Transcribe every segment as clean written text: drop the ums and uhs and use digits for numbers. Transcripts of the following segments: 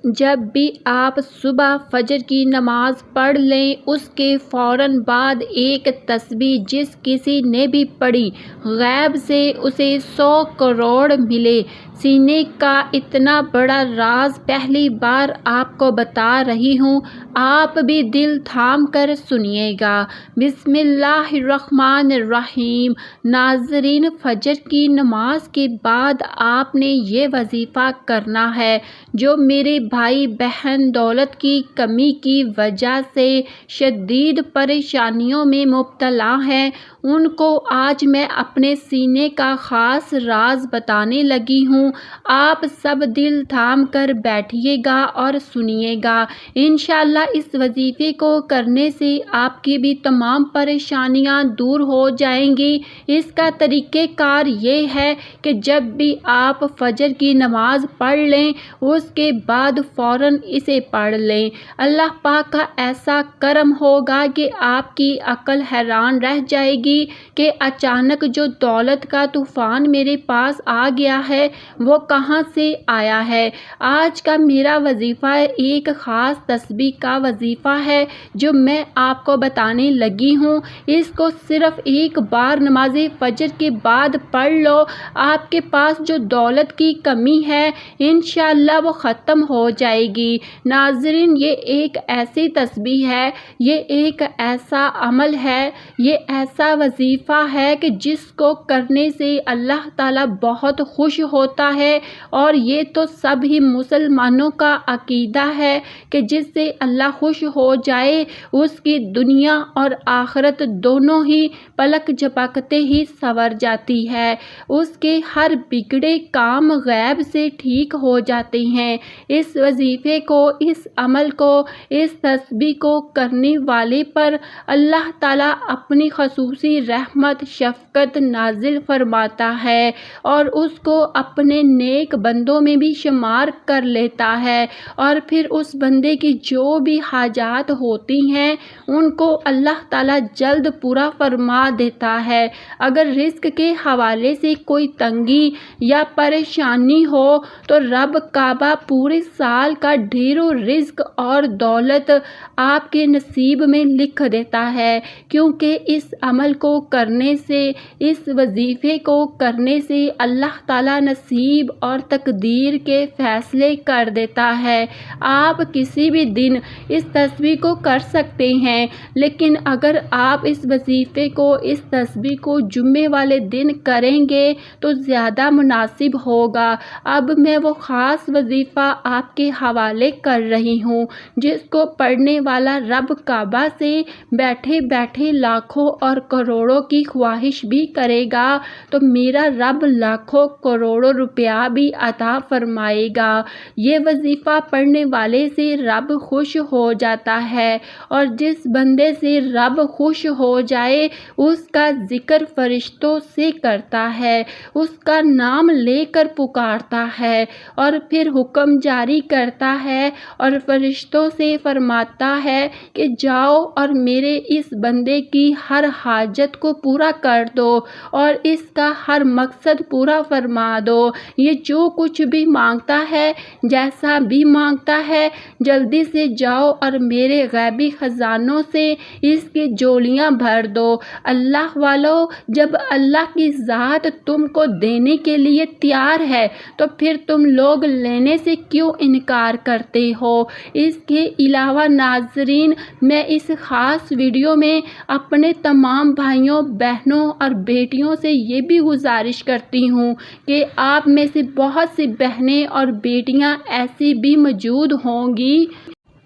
جب بھی آپ صبح فجر کی نماز پڑھ لیں، اس کے فوراً بعد ایک تسبیح جس کسی نے بھی پڑھی، غیب سے اسے 100 کروڑ ملے۔ سینے کا اتنا بڑا راز پہلی بار آپ کو بتا رہی ہوں، آپ بھی دل تھام کر سنیے گا۔ بسم اللہ الرحمن الرحیم۔ ناظرین، فجر کی نماز کے بعد آپ نے یہ وظیفہ کرنا ہے۔ جو میرے بھائی بہن دولت کی کمی کی وجہ سے شدید پریشانیوں میں مبتلا ہیں، ان کو آج میں اپنے سینے کا خاص راز بتانے لگی ہوں۔ آپ سب دل تھام کر بیٹھیے گا اور سنیے گا۔ انشاءاللہ اس وظیفے کو کرنے سے آپ کی بھی تمام پریشانیاں دور ہو جائیں گی۔ اس کا طریقہ کار یہ ہے کہ جب بھی آپ فجر کی نماز پڑھ لیں، اس کے بعد فوراً اسے پڑھ لیں۔ اللہ پاک کا ایسا کرم ہوگا کہ آپ کی عقل حیران رہ جائے گی کہ اچانک جو دولت کا طوفان میرے پاس آ گیا ہے وہ کہاں سے آیا ہے۔ آج کا میرا وظیفہ ایک خاص تسبیح کا وظیفہ ہے جو میں آپ کو بتانے لگی ہوں۔ اس کو صرف ایک بار نماز فجر کے بعد پڑھ لو، آپ کے پاس جو دولت کی کمی ہے انشاءاللہ وہ ختم ہو جائے گی۔ ناظرین، یہ ایک ایسی تسبیح ہے، یہ ایک ایسا عمل ہے، یہ ایسا وظیفہ ہے کہ جس کو کرنے سے اللہ تعالیٰ بہت خوش ہوتا ہے، اور یہ تو سبھی مسلمانوں کا عقیدہ ہے کہ جس سے اللہ خوش ہو جائے اس کی دنیا اور آخرت دونوں ہی پلک جھپکتے ہی سنور جاتی ہے، اس کے ہر بگڑے کام غیب سے ٹھیک ہو جاتے ہیں۔ اس وظیفے کو، اس عمل کو، اس تسبیح کو کرنے والے پر اللہ تعالیٰ اپنی خصوصی رحمت شفقت نازل فرماتا ہے اور اس کو اپنے نیک بندوں میں بھی شمار کر لیتا ہے، اور پھر اس بندے کی جو بھی حاجات ہوتی ہیں ان کو اللہ تعالیٰ جلد پورا فرما دیتا ہے۔ اگر رزق کے حوالے سے کوئی تنگی یا پریشانی ہو تو رب کعبہ پورے سال کا ڈھیروں رزق اور دولت آپ کے نصیب میں لکھ دیتا ہے، کیونکہ اس عمل کو کرنے سے، اس وظیفے کو کرنے سے اللہ تعالیٰ نصیب اور تقدیر کے فیصلے کر دیتا ہے۔ آپ کسی بھی دن اس تسبیح کو کر سکتے ہیں، لیکن اگر آپ اس وظیفے کو، اس تسبیح کو جمعے والے دن کریں گے تو زیادہ مناسب ہوگا۔ اب میں وہ خاص وظیفہ آپ کے حوالے کر رہی ہوں جس کو پڑھنے والا رب کعبہ سے بیٹھے بیٹھے لاکھوں اور کروڑوں کی خواہش بھی کرے گا تو میرا رب لاکھوں کروڑوں روپیہ بھی عطا فرمائے گا۔ یہ وظیفہ پڑھنے والے سے رب خوش ہو جاتا ہے، اور جس بندے سے رب خوش ہو جائے اس کا ذکر فرشتوں سے کرتا ہے، اس کا نام لے کر پکارتا ہے اور پھر حکم جاری کرتا ہے اور فرشتوں سے فرماتا ہے کہ جاؤ اور میرے اس بندے کی ہر حاجت کو پورا کر دو اور اس کا ہر مقصد پورا فرما دو۔ یہ جو کچھ بھی مانگتا ہے، جیسا بھی مانگتا ہے، جلدی سے جاؤ اور میرے غیبی خزانوں سے اس کی جولیاں بھر دو۔ اللہ والو، جب اللہ کی ذات تم کو دینے کے لیے تیار ہے تو پھر تم لوگ لینے سے کیوں انکار کرتے ہو؟ اس کے علاوہ ناظرین، میں اس خاص ویڈیو میں اپنے تمام بھائیوں بہنوں اور بیٹیوں سے یہ بھی گزارش کرتی ہوں کہ آپ میں سے بہت سی بہنیں اور بیٹیاں ایسی بھی موجود ہوں گی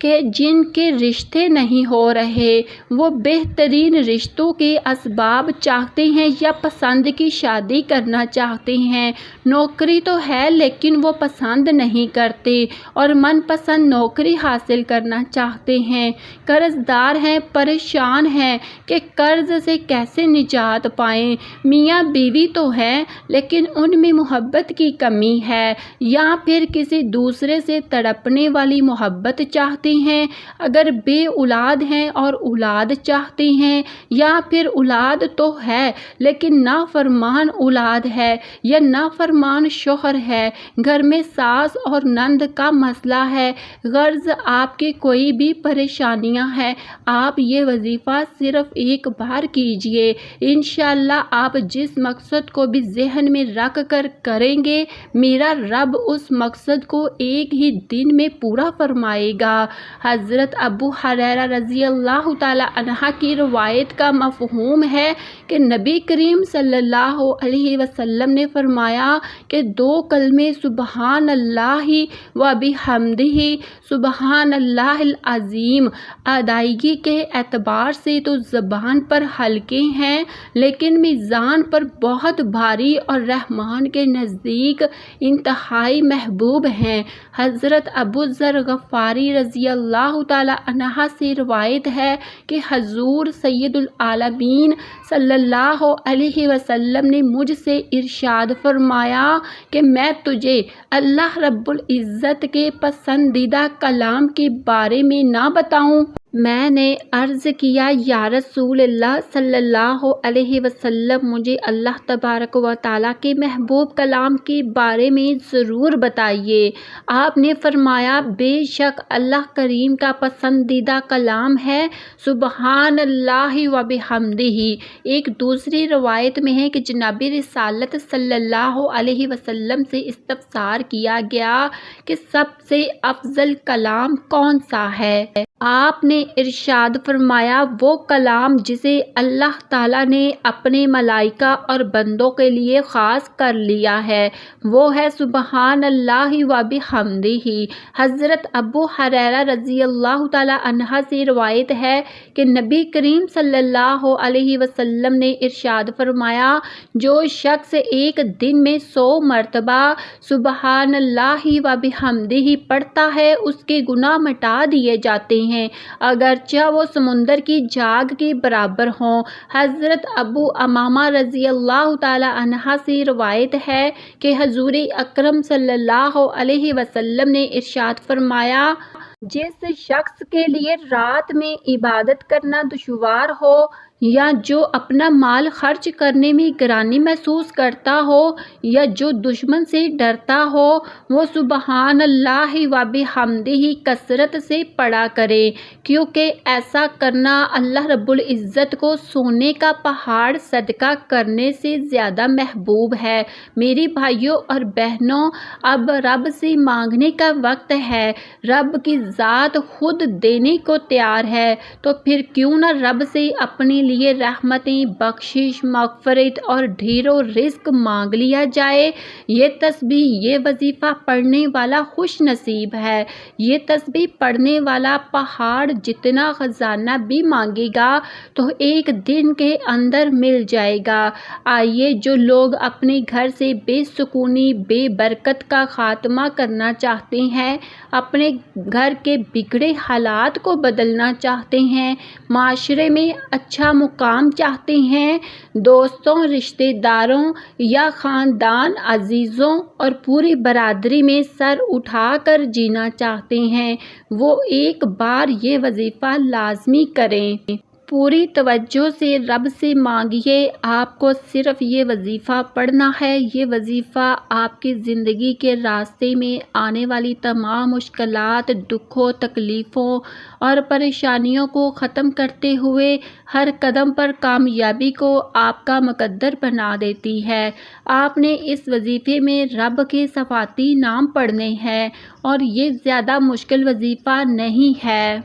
کہ جن کے رشتے نہیں ہو رہے، وہ بہترین رشتوں کے اسباب چاہتے ہیں یا پسند کی شادی کرنا چاہتے ہیں۔ نوکری تو ہے لیکن وہ پسند نہیں کرتے اور من پسند نوکری حاصل کرنا چاہتے ہیں۔ قرض دار ہیں، پریشان ہیں کہ قرض سے کیسے نجات پائیں۔ میاں بیوی تو ہیں لیکن ان میں محبت کی کمی ہے، یا پھر کسی دوسرے سے تڑپنے والی محبت چاہتے چاہتے ہیں، اگر بے اولاد ہیں اور اولاد چاہتے ہیں، یا پھر اولاد تو ہے لیکن نافرمان اولاد ہے یا نافرمان شوہر ہے، گھر میں ساس اور نند کا مسئلہ ہے، غرض آپ کے کوئی بھی پریشانیاں ہیں، آپ یہ وظیفہ صرف ایک بار کیجئے، انشاءاللہ آپ جس مقصد کو بھی ذہن میں رکھ کر کریں گے، میرا رب اس مقصد کو ایک ہی دن میں پورا فرمائے گا۔ حضرت ابو ہریرہ رضی اللہ تعالی عنہ کی روایت کا مفہوم ہے کہ نبی کریم صلی اللہ علیہ وسلم نے فرمایا کہ 2 کلمے سبحان اللہ و بحمدہ سبحان اللہ العظیم ادائیگی کے اعتبار سے تو زبان پر ہلکے ہیں لیکن میزان پر بہت بھاری اور رحمان کے نزدیک انتہائی محبوب ہیں۔ حضرت ابو ذر غفاری رضی اللہ تعالی عنہ سے روایت ہے کہ حضور سید العالمین صلی اللہ علیہ وسلم نے مجھ سے ارشاد فرمایا کہ میں تجھے اللہ رب العزت کے پسندیدہ کلام کے بارے میں نہ بتاؤں؟ میں نے عرض کیا یا رسول اللہ صلی اللہ علیہ وسلم، مجھے اللہ تبارک و تعالیٰ کے محبوب کلام کے بارے میں ضرور بتائیے۔ آپ نے فرمایا بے شک اللہ کریم کا پسندیدہ کلام ہے سبحان اللہ و بحمدہ۔ ایک دوسری روایت میں ہے کہ جناب رسالت صلی اللہ علیہ وسلم سے استفسار کیا گیا کہ سب سے افضل کلام کون سا ہے؟ آپ نے ارشاد فرمایا وہ کلام جسے اللہ تعالیٰ نے اپنے ملائکہ اور بندوں کے لیے خاص کر لیا ہے، وہ ہے سبحان اللہ و بحمدہ۔ حضرت ابو ہریرہ رضی اللہ تعالی عنہ سے روایت ہے کہ نبی کریم صلی اللہ علیہ وسلم نے ارشاد فرمایا جو شخص ایک دن میں 100 مرتبہ سبحان اللہ و بحمدہ پڑھتا ہے اس کے گناہ مٹا دیے جاتے ہیں اگرچہ وہ سمندر کی جھاگ کے برابر ہوں۔ حضرت ابو امامہ رضی اللہ تعالی عنہ سے روایت ہے کہ حضور اکرم صلی اللہ علیہ وسلم نے ارشاد فرمایا جس شخص کے لیے رات میں عبادت کرنا دشوار ہو یا جو اپنا مال خرچ کرنے میں گرانی محسوس کرتا ہو یا جو دشمن سے ڈرتا ہو وہ سبحان اللہ و بحمدہ کثرت سے پڑھا کرے، کیونکہ ایسا کرنا اللہ رب العزت کو سونے کا پہاڑ صدقہ کرنے سے زیادہ محبوب ہے۔ میری بھائیوں اور بہنوں، اب رب سے مانگنے کا وقت ہے، رب کی ذات خود دینے کو تیار ہے، تو پھر کیوں نہ رب سے اپنے لیے رحمتیں، بخشش، مغفرت اور ڈھیروں رزق مانگ لیا جائے۔ یہ تسبیح، یہ وظیفہ پڑھنے والا خوش نصیب ہے۔ یہ تسبیح پڑھنے والا پہاڑ جتنا خزانہ بھی مانگے گا تو ایک دن کے اندر مل جائے گا۔ آئیے جو لوگ اپنے گھر سے بے سکونی، بے برکت کا خاتمہ کرنا چاہتے ہیں، اپنے گھر کے بگڑے حالات کو بدلنا چاہتے ہیں، معاشرے میں اچھا مقام چاہتے ہیں، دوستوں، رشتہ داروں یا خاندان عزیزوں اور پوری برادری میں سر اٹھا کر جینا چاہتے ہیں، وہ ایک بار یہ وظیفہ لازمی کریں۔ پوری توجہ سے رب سے مانگیے، آپ کو صرف یہ وظیفہ پڑھنا ہے۔ یہ وظیفہ آپ کی زندگی کے راستے میں آنے والی تمام مشکلات، دکھوں، تکلیفوں اور پریشانیوں کو ختم کرتے ہوئے ہر قدم پر کامیابی کو آپ کا مقدر بنا دیتی ہے۔ آپ نے اس وظیفے میں رب کے صفاتی نام پڑھنے ہیں اور یہ زیادہ مشکل وظیفہ نہیں ہے۔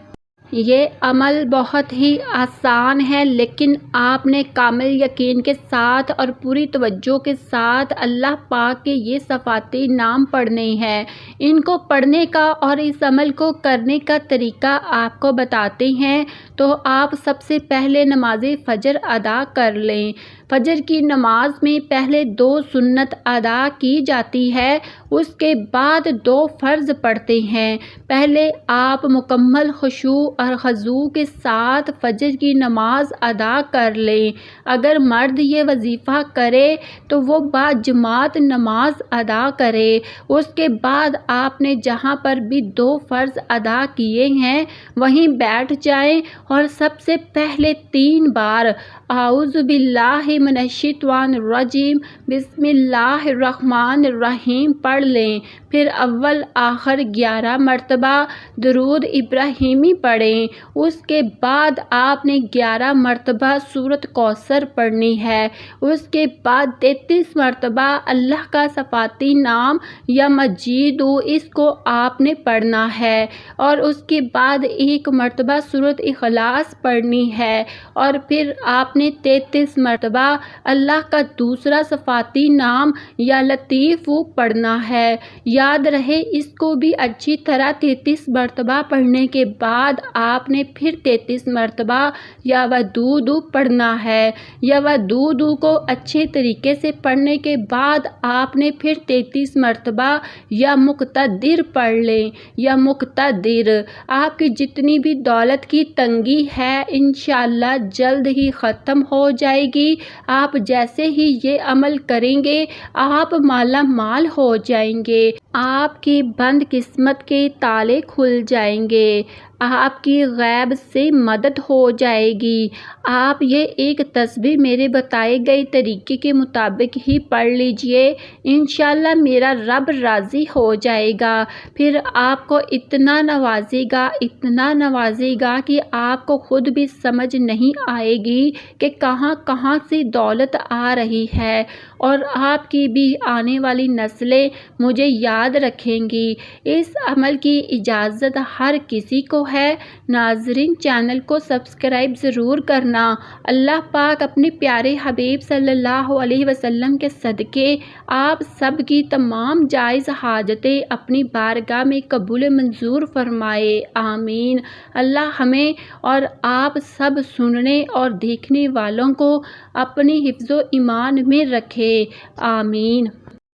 یہ عمل بہت ہی آسان ہے، لیکن آپ نے کامل یقین کے ساتھ اور پوری توجہ کے ساتھ اللہ پاک کے یہ صفاتی نام پڑھنے ہیں۔ ان کو پڑھنے کا اور اس عمل کو کرنے کا طریقہ آپ کو بتاتے ہیں۔ تو آپ سب سے پہلے نماز فجر ادا کر لیں۔ فجر کی نماز میں پہلے 2 سنت ادا کی جاتی ہے، اس کے بعد 2 فرض پڑھتے ہیں۔ پہلے آپ مکمل خشوع اور خضوع کے ساتھ فجر کی نماز ادا کر لیں۔ اگر مرد یہ وظیفہ کرے تو وہ باجماعت نماز ادا کرے۔ اس کے بعد آپ نے جہاں پر بھی 2 فرض ادا کیے ہیں وہیں بیٹھ جائیں اور سب سے پہلے 3 بار اعوذ باللہ من الشیطان الرجیم بسم اللہ الرحمن الرحیم پڑھ لیں۔ پھر اول آخر 11 مرتبہ درود ابراہیمی پڑھیں۔ اس کے بعد آپ نے 11 مرتبہ سورۃ کوثر پڑھنی ہے۔ اس کے بعد 33 مرتبہ اللہ کا صفاتی نام یا مجید اس کو آپ نے پڑھنا ہے، اور اس کے بعد 1 مرتبہ سورۃ اخلاص پڑھنی ہے، اور پھر آپ نے 33 مرتبہ اللہ کا دوسرا صفاتی نام یا لطیف پڑھنا ہے۔ یاد رہے اس کو بھی اچھی طرح 33 مرتبہ پڑھنے کے بعد آپ نے پھر 33 مرتبہ یا ودود پڑھنا ہے۔ یا ودود کو اچھے طریقے سے پڑھنے کے بعد آپ نے پھر 33 مرتبہ یا مقتدر پڑھ لیں۔ یا مقتدر آپ کی جتنی بھی دولت کی تنگی ہے انشاءاللہ جلد ہی ختم ہو جائے گی۔ آپ جیسے ہی یہ عمل کریں گے آپ مالا مال ہو جائیں گے، آپ کی بند قسمت کے تالے کھل جائیں گے، آپ کی غیب سے مدد ہو جائے گی۔ آپ یہ ایک تسبیح میرے بتائے گئے طریقے کے مطابق ہی پڑھ لیجئے، انشاءاللہ میرا رب راضی ہو جائے گا۔ پھر آپ کو اتنا نوازے گا کہ آپ کو خود بھی سمجھ نہیں آئے گی کہ کہاں کہاں سے دولت آ رہی ہے، اور آپ کی بھی آنے والی نسلیں مجھے یاد رکھیں گی۔ اس عمل کی اجازت ہر کسی کو ہے۔ ناظرین چینل کو سبسکرائب ضرور کرنا۔ اللہ پاک اپنے پیارے حبیب صلی اللہ علیہ وسلم کے صدقے آپ سب کی تمام جائز حاجتیں اپنی بارگاہ میں قبول منظور فرمائے، آمین۔ اللہ ہمیں اور آپ سب سننے اور دیکھنے والوں کو اپنی حفظ و ایمان میں رکھے، آمین۔